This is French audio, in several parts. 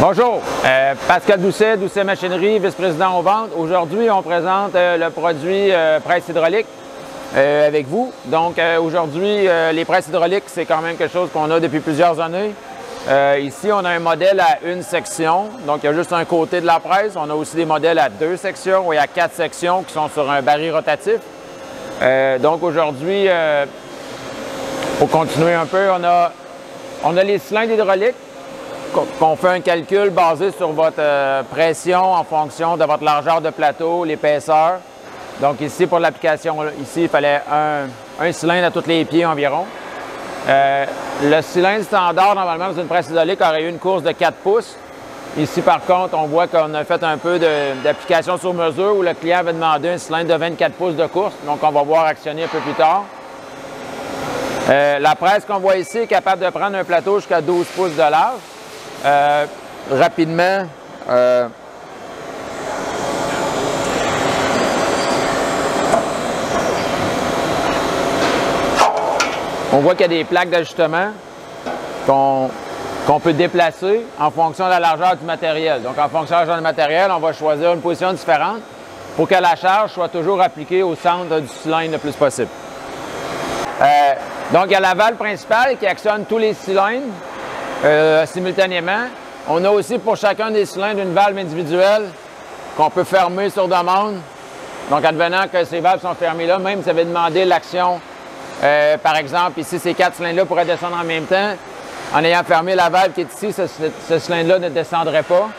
Bonjour, Pascal Doucet, Doucet Machinerie, vice-président aux ventes. Aujourd'hui, on présente le produit presse hydraulique avec vous. Donc aujourd'hui, les presses hydrauliques, c'est quand même quelque chose qu'on a depuis plusieurs années. Ici, on a un modèle à une section, donc il y a juste un côté de la presse. On a aussi des modèles à 2 sections et à 4 sections qui sont sur un baril rotatif. Donc aujourd'hui, pour continuer un peu, on a les cylindres hydrauliques qu'on fait un calcul basé sur votre pression en fonction de votre largeur de plateau, l'épaisseur. Donc ici, pour l'application, ici, il fallait un cylindre à tous les pieds environ. Le cylindre standard, normalement, dans une presse hydraulique, aurait eu une course de 4 pouces. Ici, par contre, on voit qu'on a fait un peu d'application sur mesure où le client avait demandé un cylindre de 24 pouces de course. Donc, on va voir actionner un peu plus tard. La presse qu'on voit ici est capable de prendre un plateau jusqu'à 12 pouces de large. Rapidement, on voit qu'il y a des plaques d'ajustement qu'on peut déplacer en fonction de la largeur du matériel. Donc, en fonction de la largeur du matériel, on va choisir une position différente pour que la charge soit toujours appliquée au centre du cylindre le plus possible. Donc, il y a la valve principale qui actionne tous les cylindres simultanément. On a aussi pour chacun des cylindres une valve individuelle qu'on peut fermer sur demande. Donc, advenant que ces valves sont fermées là, même si vous avez demandé l'action, par exemple, ici, ces 4 cylindres-là pourraient descendre en même temps. En ayant fermé la valve qui est ici, ce cylindre-là ne descendrait pas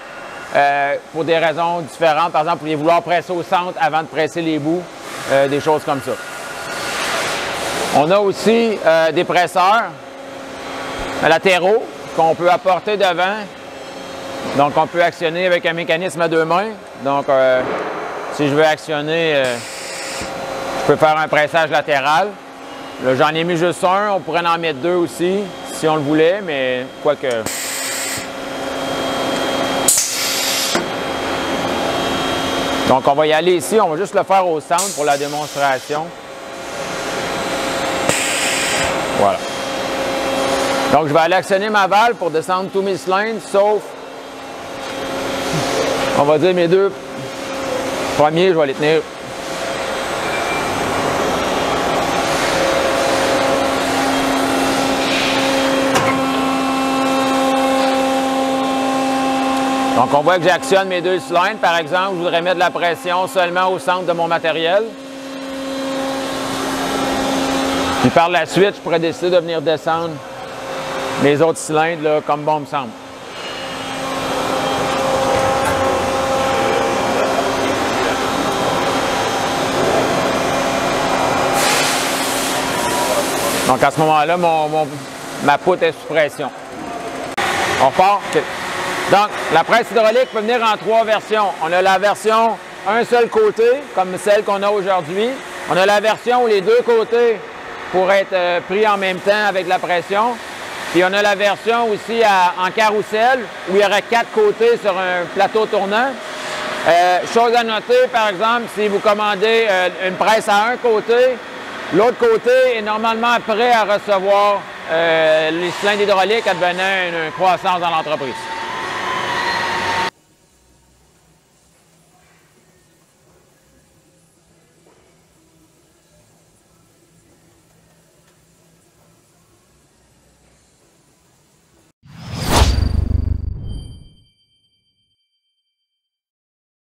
pour des raisons différentes. Par exemple, vous pourriez vouloir presser au centre avant de presser les bouts, des choses comme ça. On a aussi des presseurs latéraux qu'on peut apporter devant. Donc, on peut actionner avec un mécanisme à 2 mains. Donc, si je veux actionner, je peux faire un pressage latéral. Là, j'en ai mis juste un. On pourrait en mettre 2 aussi, si on le voulait, mais quoique. Donc, on va y aller ici. On va juste le faire au centre pour la démonstration. Voilà. Donc, je vais aller actionner ma valve pour descendre tous mes cylindres, sauf, on va dire, mes 2 premiers, je vais les tenir. Donc, on voit que j'actionne mes 2 cylindres. Par exemple, je voudrais mettre de la pression seulement au centre de mon matériel. Puis par la suite, je pourrais décider de venir descendre mes autres cylindres là, comme bon me semble. Donc à ce moment-là, ma poutre est sous pression. On repart. Okay. Donc la presse hydraulique peut venir en 3 versions. On a la version un seul côté, comme celle qu'on a aujourd'hui. On a la version où les 2 côtés pourraient être pris en même temps avec la pression. Puis on a la version aussi en carrousel où il y aurait 4 côtés sur un plateau tournant. Chose à noter, par exemple, si vous commandez une presse à un côté, l'autre côté est normalement prêt à recevoir les cylindres hydrauliques advenant une croissance dans l'entreprise.